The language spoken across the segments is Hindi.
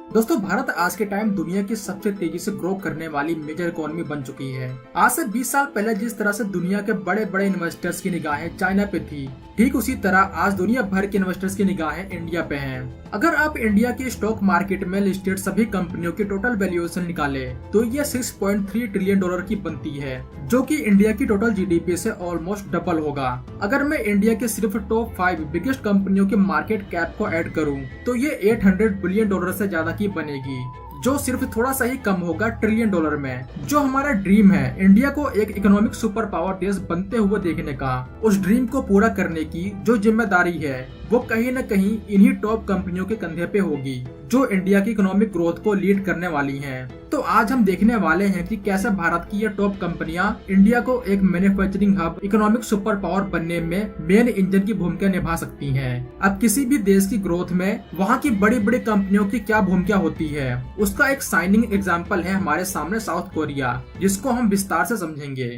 दोस्तों भारत आज के टाइम दुनिया की सबसे तेजी से ग्रो करने वाली मेजर इकोनॉमी बन चुकी है। आज से 20 साल पहले जिस तरह से दुनिया के बड़े बड़े इन्वेस्टर्स की निगाहें चाइना पे थी, ठीक उसी तरह आज दुनिया भर के इन्वेस्टर्स की निगाहें इंडिया पे हैं। अगर आप इंडिया की स्टॉक मार्केट में लिस्टेड सभी कंपनियों की टोटल वैल्यूएशन निकाले तो ये 6.3 ट्रिलियन डॉलर की बनती है, जो कि इंडिया की टोटल जीडीपी से ऑलमोस्ट डबल होगा। अगर मैं इंडिया के सिर्फ टॉप 5 बिगेस्ट कंपनियों के मार्केट कैप को ऐड करूं तो ये 800 बिलियन डॉलर से ज्यादा की बनेगी, जो सिर्फ थोड़ा सा ही कम होगा ट्रिलियन डॉलर में। जो हमारा ड्रीम है इंडिया को एक इकोनॉमिक सुपर पावर देश बनते हुए देखने का, उस ड्रीम को पूरा करने की जो जिम्मेदारी है वो कहीं न कहीं इन्हीं टॉप कंपनियों के कंधे पे होगी, जो इंडिया की इकोनॉमिक ग्रोथ को लीड करने वाली हैं। तो आज हम देखने वाले हैं कि कैसे भारत की ये टॉप कंपनियां इंडिया को एक manufacturing hub, economic super power बनने में मेन इंजन की भूमिका निभा सकती हैं। अब किसी भी देश की ग्रोथ में वहाँ की बड़ी बड़ी कंपनियों की क्या भूमिका होती है, उसका एक शाइनिंग एग्जाम्पल है हमारे सामने साउथ कोरिया, जिसको हम विस्तार से समझेंगे।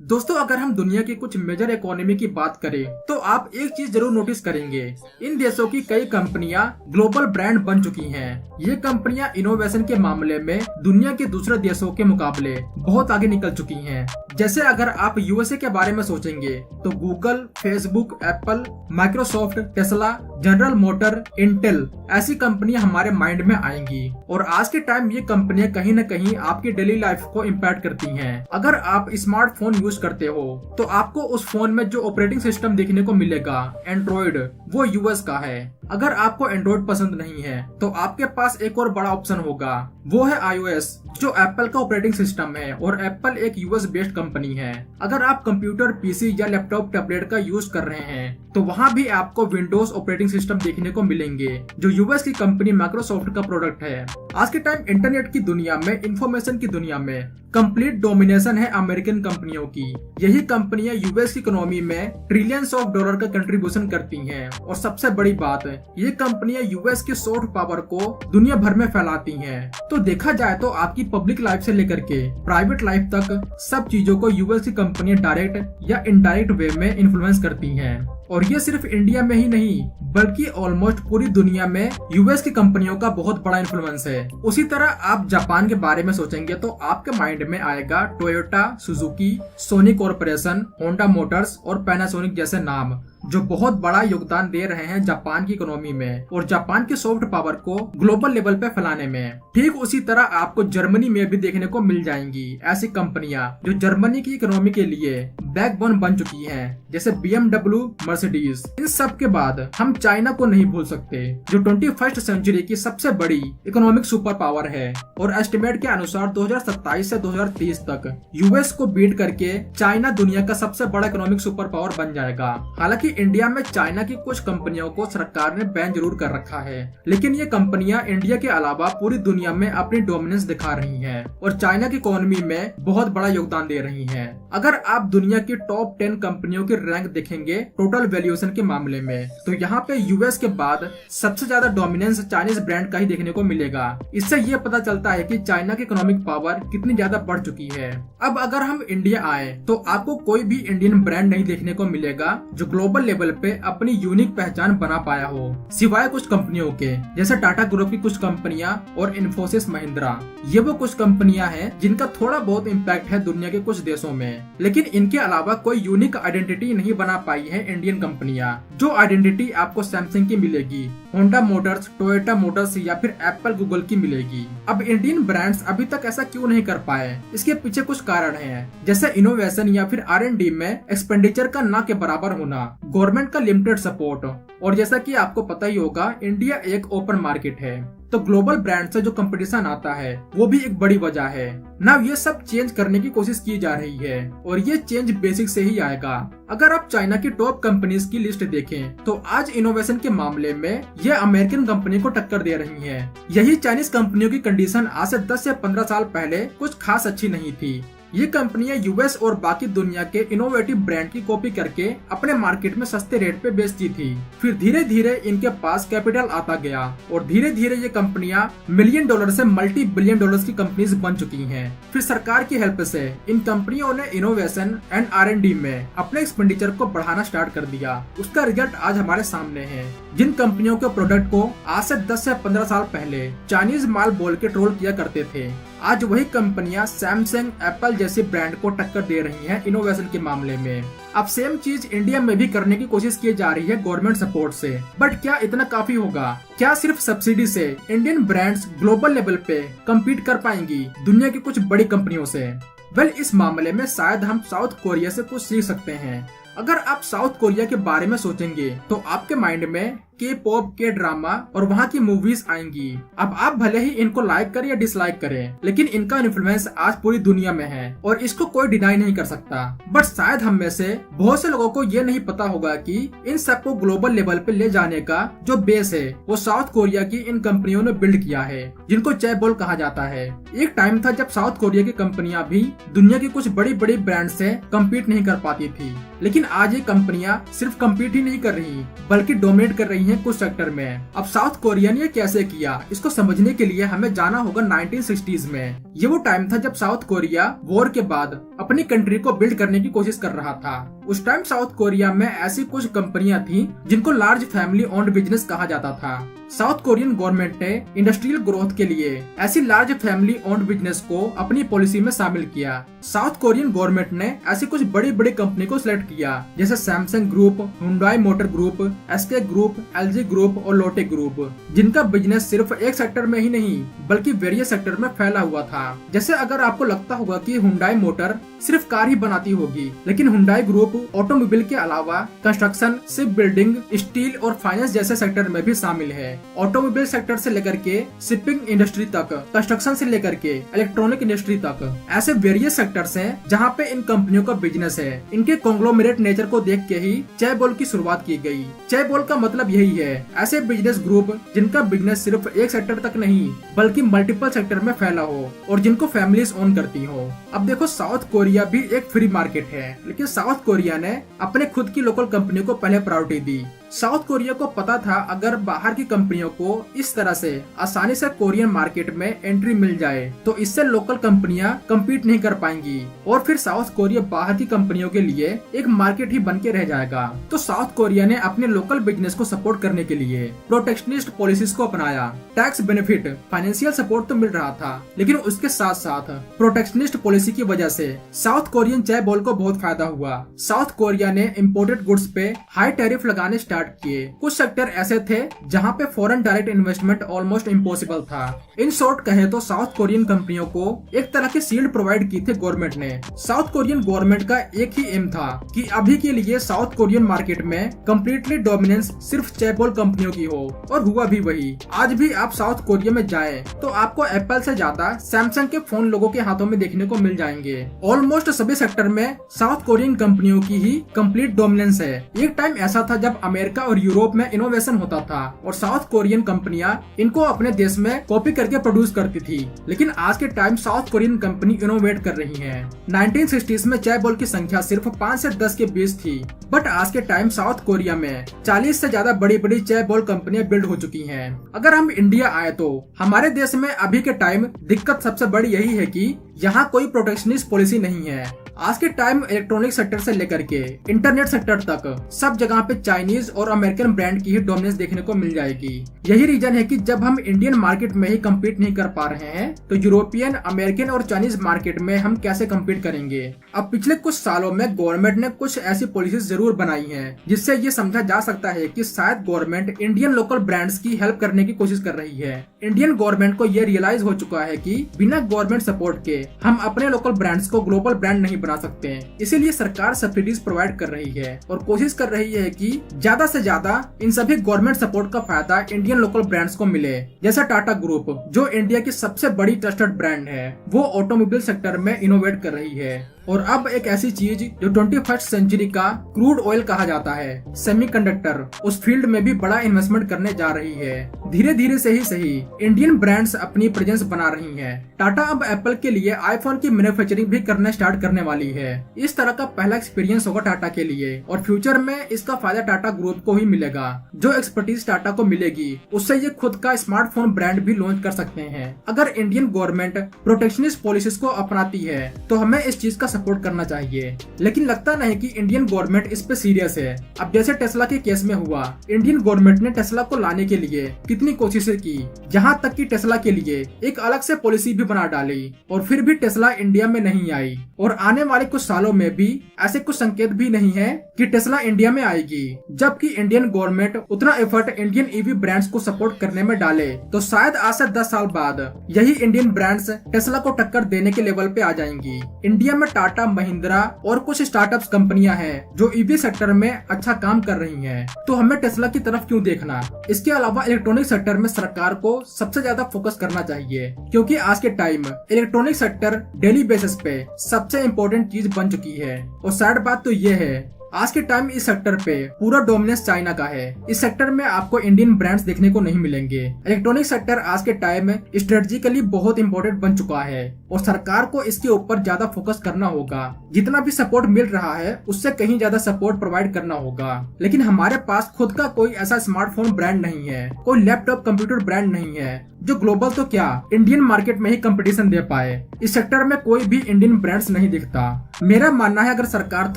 दोस्तों अगर हम दुनिया की कुछ मेजर इकोनॉमी की बात करें तो आप एक चीज जरूर नोटिस करेंगे, इन देशों की कई कंपनियां ग्लोबल ब्रांड बन चुकी हैं। ये कंपनियां इनोवेशन के मामले में दुनिया के दूसरे देशों के मुकाबले बहुत आगे निकल चुकी हैं। जैसे अगर आप यूएसए के बारे में सोचेंगे तो Google, Facebook, Apple, Microsoft, Tesla, general motor, Intel ऐसी कंपनियां हमारे माइंड में आएंगी। और आज के टाइम ये कंपनियां कहीं न कहीं आपकी डेली लाइफ को इम्पैक्ट करती हैं। अगर आप स्मार्टफोन यूज करते हो तो आपको उस फोन में जो ऑपरेटिंग सिस्टम देखने को मिलेगा एंड्रॉइड, वो यूएस का है। अगर आपको एंड्रॉइड पसंद नहीं है तो आपके पास एक और बड़ा ऑप्शन होगा, वो है iOS, जो एप्पल का ऑपरेटिंग सिस्टम है और एप्पल एक यूएस बेस्ड कंपनी है। अगर आप कंप्यूटर, पीसी या लैपटॉप, टैबलेट का यूज कर रहे हैं तो वहाँ भी आपको विंडोज ऑपरेटिंग सिस्टम देखने को मिलेंगे, जो यूएस की कंपनी माइक्रोसॉफ्ट का प्रोडक्ट है। आज के टाइम इंटरनेट की दुनिया में, इंफॉर्मेशन की दुनिया में कंप्लीट डोमिनेशन है अमेरिकन कंपनियों की। यही कंपनियां यूएस की इकोनॉमी में ट्रिलियंस ऑफ डॉलर का कंट्रीब्यूशन करती हैं। और सबसे बड़ी बात है, ये कंपनियां यूएस की सॉफ्ट पावर को दुनिया भर में फैलाती हैं। तो देखा जाए तो आपकी पब्लिक लाइफ से लेकर के प्राइवेट लाइफ तक सब चीजों को यूएस की कंपनियां डायरेक्ट या इनडायरेक्ट वे में इन्फ्लुएंस करती हैं। और ये सिर्फ इंडिया में ही नहीं बल्कि ऑलमोस्ट पूरी दुनिया में यूएस की कंपनियों का बहुत बड़ा इन्फ्लुएंस है। उसी तरह आप जापान के बारे में सोचेंगे तो आपके माइंड में आएगा Toyota, Suzuki, Sony corporation, Honda motors और पैनासोनिक जैसे नाम, जो बहुत बड़ा योगदान दे रहे हैं जापान की इकोनॉमी में और जापान की सॉफ्ट पावर को ग्लोबल लेवल पे फैलाने में। ठीक उसी तरह आपको जर्मनी में भी देखने को मिल जाएंगी ऐसी कंपनियां जो जर्मनी की इकोनॉमी के लिए बैकबोन बन चुकी हैं, जैसे BMW, मर्सिडीज। इन सब के बाद हम चाइना को नहीं भूल सकते, जो 21st सेंचुरी की सबसे बड़ी इकोनॉमिक सुपर पावर है। और एस्टिमेट के अनुसार 2027 से 2030 तक यूएस को बीट करके चाइना दुनिया का सबसे बड़ा इकोनॉमिक सुपर पावर बन जाएगा। हालांकि इंडिया में चाइना की कुछ कंपनियों को सरकार ने बैन जरूर कर रखा है, लेकिन ये कंपनियां इंडिया के अलावा पूरी दुनिया में अपनी डोमिनेंस दिखा रही हैं और चाइना की इकोनॉमी में बहुत बड़ा योगदान दे रही हैं। अगर आप दुनिया की टॉप 10 कंपनियों की रैंक देखेंगे टोटल वैल्यूएशन के मामले में, तो यहाँ पे यूएस के बाद सबसे ज्यादा डोमिनेंस चाइनीज ब्रांड का ही देखने को मिलेगा। इससे ये पता चलता है कि चाइना की इकोनॉमिक पावर कितनी ज्यादा बढ़ चुकी है। अब अगर हम इंडिया आए तो आपको कोई भी इंडियन ब्रांड नहीं देखने को मिलेगा जो ग्लोबल लेवल पे अपनी यूनिक पहचान बना पाया हो, सिवाय कुछ कंपनियों के, जैसे टाटा ग्रुप की कुछ कंपनियां और इन्फोसिस, महिंद्रा। ये वो कुछ कंपनियां हैं जिनका थोड़ा बहुत इम्पैक्ट है दुनिया के कुछ देशों में, लेकिन इनके अलावा कोई यूनिक आइडेंटिटी नहीं बना पाई है इंडियन कंपनियां। जो आइडेंटिटी आपको सैमसंग की मिलेगी, होंडा मोटर्स, टोयोटा मोटर्स या फिर एप्पल, गूगल की मिलेगी। अब इंडियन ब्रांड्स अभी तक ऐसा क्यों नहीं कर पाए, इसके पीछे कुछ कारण हैं, जैसे इनोवेशन या फिर R&D में एक्सपेंडिचर का ना के बराबर होना, गवर्नमेंट का लिमिटेड सपोर्ट, और जैसा कि आपको पता ही होगा इंडिया एक ओपन मार्केट है, तो ग्लोबल ब्रांड से जो कंपटीशन आता है वो भी एक बड़ी वजह है ना। ये सब चेंज करने की कोशिश की जा रही है और ये चेंज बेसिक से ही आएगा। अगर आप चाइना की टॉप कंपनीज की लिस्ट देखें तो आज इनोवेशन के मामले में ये अमेरिकन कंपनी को टक्कर दे रही हैं। यही चाइनीज कंपनियों की कंडीशन आज से 10 से 15 साल पहले कुछ खास अच्छी नहीं थी। ये कंपनियां यूएस और बाकी दुनिया के इनोवेटिव ब्रांड की कॉपी करके अपने मार्केट में सस्ते रेट पे बेचती थी। फिर धीरे धीरे इनके पास कैपिटल आता गया और धीरे धीरे ये कंपनियां मिलियन डॉलर से मल्टी बिलियन डॉलर्स की कंपनीज बन चुकी हैं। फिर सरकार की हेल्प से इन कंपनियों ने इनोवेशन एंड R&D में अपने एक्सपेंडिचर को बढ़ाना स्टार्ट कर दिया। उसका रिजल्ट आज हमारे सामने है। जिन कंपनियों के प्रोडक्ट को आज से 10 से 15 साल पहले चाइनीज माल बोल के ट्रोल किया करते थे, आज वही कंपनियां सैमसंग, एप्पल जैसी ब्रांड को टक्कर दे रही हैं इनोवेशन के मामले में। अब सेम चीज इंडिया में भी करने की कोशिश की जा रही है गवर्नमेंट सपोर्ट से। बट क्या इतना काफी होगा? क्या सिर्फ सब्सिडी से इंडियन ब्रांड्स ग्लोबल लेवल पे कम्पीट कर पाएंगी दुनिया की कुछ बड़ी कंपनियों से? वेल, इस मामले में शायद हम साउथ कोरिया से कुछ सीख सकते हैं। अगर आप साउथ कोरिया के बारे में सोचेंगे तो आपके माइंड में के पॉप, के ड्रामा और वहाँ की मूवीज आएंगी। अब आप भले ही इनको लाइक करें या डिसलाइक करें, लेकिन इनका इन्फ्लुएंस आज पूरी दुनिया में है और इसको कोई डिनाई नहीं कर सकता। बट शायद हम में से बहुत से लोगों को ये नहीं पता होगा कि इन सबको ग्लोबल लेवल पे ले जाने का जो बेस है वो साउथ कोरिया की इन कंपनियों ने बिल्ड किया है, जिनको चैबोल कहा जाता है। एक टाइम था जब साउथ कोरिया की कंपनियां भी दुनिया की कुछ बड़ी बड़ी ब्रांड से कम्पीट नहीं कर पाती थी, लेकिन आज ये कंपनियां सिर्फ कम्पीट ही नहीं कर रही बल्कि डोमिनेट कर रही हैं कुछ सेक्टर में। अब साउथ कोरिया ने ये कैसे किया, इसको समझने के लिए हमें जाना होगा 1960s में। ये वो टाइम था जब साउथ कोरिया वॉर के बाद अपनी कंट्री को बिल्ड करने की कोशिश कर रहा था। उस टाइम साउथ कोरिया में ऐसी कुछ कंपनियां थी जिनको लार्ज फैमिली ओन्ड बिजनेस कहा जाता था। साउथ कोरियन गवर्नमेंट ने इंडस्ट्रियल ग्रोथ के लिए ऐसी लार्ज फैमिली ओन्ड बिजनेस को अपनी पॉलिसी में शामिल किया। साउथ कोरियन गवर्नमेंट ने ऐसी कुछ बड़ी बड़ी कंपनी को सिलेक्ट किया, जैसे Samsung group, Hyundai motor group, SK group, LG group और लोटे ग्रुप, जिनका बिजनेस सिर्फ एक सेक्टर में ही नहीं बल्कि वेरियस सेक्टर में फैला हुआ था। जैसे अगर आपको लगता होगा कि हुंडई मोटर सिर्फ कार ही बनाती होगी, लेकिन हुंडई ग्रुप ऑटोमोबाइल के अलावा कंस्ट्रक्शन, शिप बिल्डिंग, स्टील और फाइनेंस जैसे सेक्टर में भी शामिल है। ऑटोमोबाइल सेक्टर से लेकर के शिपिंग इंडस्ट्री तक, कंस्ट्रक्शन से लेकर के इलेक्ट्रॉनिक इंडस्ट्री तक, ऐसे वेरियस सेक्टर्स हैं जहां पे इन कंपनियों का बिजनेस है। इनके कॉन्ग्लोमरेट नेचर को देख के ही चैबोल की शुरुआत की गई। चैबोल का मतलब यही है, ऐसे बिजनेस ग्रुप जिनका बिजनेस सिर्फ एक सेक्टर तक नहीं बल्कि मल्टीपल सेक्टर में फैला हो और जिनको फैमिलीज ओन करती हो। अब देखो, साउथ कोरिया भी एक फ्री मार्केट है, लेकिन साउथ कोरिया ने अपने खुद की लोकल कंपनियों को पहले प्रायोरिटी दी। साउथ कोरिया को पता था अगर बाहर की कंपनियों को इस तरह से आसानी से कोरियन मार्केट में एंट्री मिल जाए तो इससे लोकल कंपनियां कम्पीट नहीं कर पाएंगी और फिर साउथ कोरिया बाहर की कंपनियों के लिए एक मार्केट ही बन के रह जाएगा। तो साउथ कोरिया ने अपने लोकल बिजनेस को सपोर्ट करने के लिए प्रोटेक्शनिस्ट पॉलिसीज को अपनाया। टैक्स बेनिफिट, फाइनेंशियल सपोर्ट तो मिल रहा था, लेकिन उसके साथ साथ प्रोटेक्शनिस्ट पॉलिसी की वजह से साउथ कोरियन चैबोल को बहुत फायदा हुआ। साउथ कोरिया ने इम्पोर्टेड गुड्स पे हाई टैरिफ लगाने स्टार्ट किए। कुछ सेक्टर ऐसे थे जहां पे foreign direct investment almost impossible था। इन शॉर्ट कहे तो साउथ कोरियन कंपनियों को एक तरह की शील्ड प्रोवाइड की थी गवर्नमेंट ने। साउथ कोरियन गवर्नमेंट का एक ही एम था कि अभी के लिए साउथ कोरियन मार्केट में कम्प्लीटली डोमिनेंस सिर्फ चैबोल कंपनियों की हो, और हुआ भी वही। आज भी आप साउथ कोरिया में जाएं तो आपको एप्पल से ज्यादा सैमसंग के फोन लोगों के हाथों में देखने को मिल जाएंगे। ऑलमोस्ट सभी सेक्टर में साउथ कोरियन कंपनियों की ही कंप्लीट डोमिनेंस है। एक टाइम ऐसा था जब अमेरिका और यूरोप में इनोवेशन होता था और साउथ कोरियन कंपनियां इनको अपने देश में कॉपी करके प्रोड्यूस करती थी, लेकिन आज के time south Korean company innovate कर रही है। 1960s में चैबोल की संख्या सिर्फ 5 से 10 के बीच थी, बट आज के टाइम साउथ कोरिया में 40 से ज्यादा बड़ी बड़ी चैबोल कंपनियां बिल्ड हो चुकी हैं। अगर हम इंडिया आए तो हमारे देश में अभी के टाइम दिक्कत सबसे बड़ी यही है कि यहाँ कोई प्रोटेक्शनिस्ट पॉलिसी नहीं है। आज के टाइम इलेक्ट्रॉनिक सेक्टर से लेकर के इंटरनेट सेक्टर तक सब जगह पे चाइनीज और अमेरिकन ब्रांड की ही डोमिनेंस देखने को मिल जाएगी। यही रीजन है कि जब हम इंडियन मार्केट में ही कम्पीट नहीं कर पा रहे हैं तो यूरोपियन, अमेरिकन और चाइनीज मार्केट में हम कैसे कम्पीट करेंगे। अब पिछले कुछ सालों में गवर्नमेंट ने कुछ ऐसी पॉलिसीज जरूर बनाई है जिससे ये समझा जा सकता है कि शायद गवर्नमेंट इंडियन लोकल ब्रांड्स की हेल्प करने की कोशिश कर रही है। इंडियन गवर्नमेंट को ये रियलाइज हो चुका है कि बिना गवर्नमेंट सपोर्ट के हम अपने लोकल ब्रांड्स को ग्लोबल ब्रांड नहीं बना सकते हैं। इसीलिए सरकार सब्सिडीज प्रोवाइड कर रही है और कोशिश कर रही है कि ज्यादा से ज्यादा इन सभी गवर्नमेंट सपोर्ट का फायदा इंडियन लोकल ब्रांड्स को मिले। जैसा टाटा ग्रुप, जो इंडिया की सबसे बड़ी ट्रस्टेड ब्रांड है, वो ऑटोमोबाइल सेक्टर में इनोवेट कर रही है। और अब एक ऐसी चीज जो 21st सेंचुरी का क्रूड ऑयल कहा जाता है, सेमीकंडक्टर, उस फील्ड में भी बड़ा इन्वेस्टमेंट करने जा रही है। धीरे धीरे से ही सही इंडियन ब्रांड्स अपनी प्रेजेंस बना रही हैं। टाटा अब एप्पल के लिए आईफोन की मैन्युफैक्चरिंग भी करना स्टार्ट करने वाली है। इस तरह का पहला एक्सपीरियंस होगा टाटा के लिए और फ्यूचर में इसका फायदा टाटा ग्रुप को ही मिलेगा। जो एक्सपर्टीज टाटा को मिलेगी उससे ये खुद का स्मार्टफोन ब्रांड भी लॉन्च कर सकते हैं। अगर इंडियन गवर्नमेंट प्रोटेक्शनिस्ट पॉलिसीज को अपनाती है तो हमें इस चीज का सपोर्ट करना चाहिए, लेकिन लगता नहीं कि इंडियन गवर्नमेंट इस पे सीरियस है। अब जैसे टेस्ला के केस में हुआ, इंडियन गवर्नमेंट ने टेस्ला को लाने के लिए कितनी कोशिशें की, यहाँ तक कि टेस्ला के लिए एक अलग से पॉलिसी भी बना डाली, और फिर भी टेस्ला इंडिया में नहीं आई। और आने वाले कुछ सालों में भी ऐसे कुछ संकेत भी नहीं है कि टेस्ला इंडिया में आएगी। जबकि इंडियन गवर्नमेंट उतना एफर्ट इंडियन ईवी ब्रांड्स को सपोर्ट करने में डाले तो शायद आज से 10 साल बाद यही इंडियन ब्रांड्स टेस्ला को टक्कर देने के लेवल पे आ जाएंगी। इंडिया में टाटा, महिंद्रा और कुछ स्टार्टअप्स कंपनियां हैं जो ईवी सेक्टर में अच्छा काम कर रही हैं, तो हमें टेस्ला की तरफ क्यों देखना। इसके अलावा इलेक्ट्रॉनिक सेक्टर में सरकार को सबसे ज्यादा फोकस करना चाहिए, क्योंकि आज के time electronic sector daily basis पे सबसे इम्पोर्टेंट चीज बन चुकी है। और सैड बात तो ये है, आज के टाइम इस सेक्टर पे पूरा डोमिनेंस चाइना का है। इस सेक्टर में आपको इंडियन ब्रांड्स देखने को नहीं मिलेंगे। इलेक्ट्रॉनिक सेक्टर आज के टाइम में स्ट्रेटेजिकली बहुत इंपॉर्टेंट बन चुका है और सरकार को इसके ऊपर ज्यादा फोकस करना होगा। जितना भी सपोर्ट मिल रहा है उससे कहीं ज्यादा सपोर्ट प्रोवाइड करना होगा। लेकिन हमारे पास खुद का कोई ऐसा स्मार्टफोन ब्रांड नहीं है, कोई लैपटॉप कंप्यूटर ब्रांड नहीं है जो ग्लोबल तो क्या इंडियन मार्केट में ही कंपटीशन दे पाए। इस सेक्टर में कोई भी इंडियन ब्रांड्स नहीं दिखता। मेरा मानना है अगर सरकार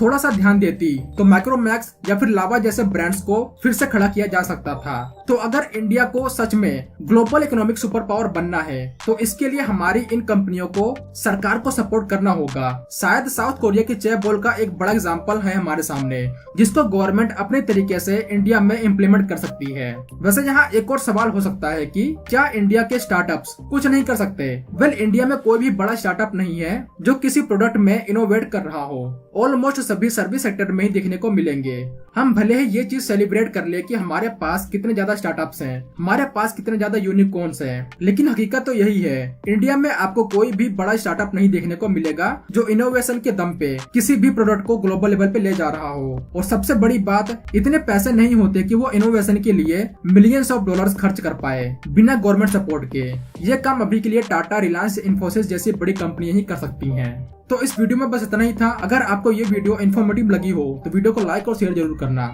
थोड़ा सा ध्यान देती तो माइक्रोमैक्स या फिर लावा जैसे ब्रांड्स को फिर से खड़ा किया जा सकता था। तो अगर इंडिया को सच में ग्लोबल इकोनॉमिक सुपर पावर बनना है तो इसके लिए हमारी इन कंपनियों को सरकार को सपोर्ट करना होगा। शायद साउथ कोरिया की चेबोल का एक बड़ा एग्जाम्पल है हमारे सामने, जिसको गवर्नमेंट अपने तरीके से इंडिया में इम्प्लीमेंट कर सकती है। वैसे यहाँ एक और सवाल हो सकता है कि क्या इंडिया के स्टार्टअप्स कुछ नहीं कर सकते? वेल, इंडिया में कोई भी बड़ा स्टार्टअप नहीं है जो किसी प्रोडक्ट में इनोवेट कर रहा हो। ऑलमोस्ट सभी सर्विस सेक्टर में ही देखने को मिलेंगे। हम भले ही ये चीज सेलिब्रेट कर ले कि हमारे पास कितने ज्यादा स्टार्टअप्स हैं, हमारे पास कितने ज्यादा यूनिकॉर्न्स हैं, लेकिन हकीकत तो यही है, इंडिया में आपको कोई भी बड़ा स्टार्टअप नहीं देखने को मिलेगा जो इनोवेशन के दम पे किसी भी प्रोडक्ट को ग्लोबल लेवल पे ले जा रहा हो। और सबसे बड़ी बात, इतने पैसे नहीं होते कि वो इनोवेशन के लिए मिलियंस ऑफ डॉलर्स खर्च कर पाए बिना गवर्नमेंट सपोर्ट के। ये काम अभी के लिए टाटा, रिलायंस, इन्फोसिस जैसी बड़ी कंपनियां ही कर सकती हैं। तो इस वीडियो में बस इतना ही था। अगर आपको ये वीडियो इन्फॉर्मेटिव लगी हो तो वीडियो को लाइक और शेयर जरूर करना।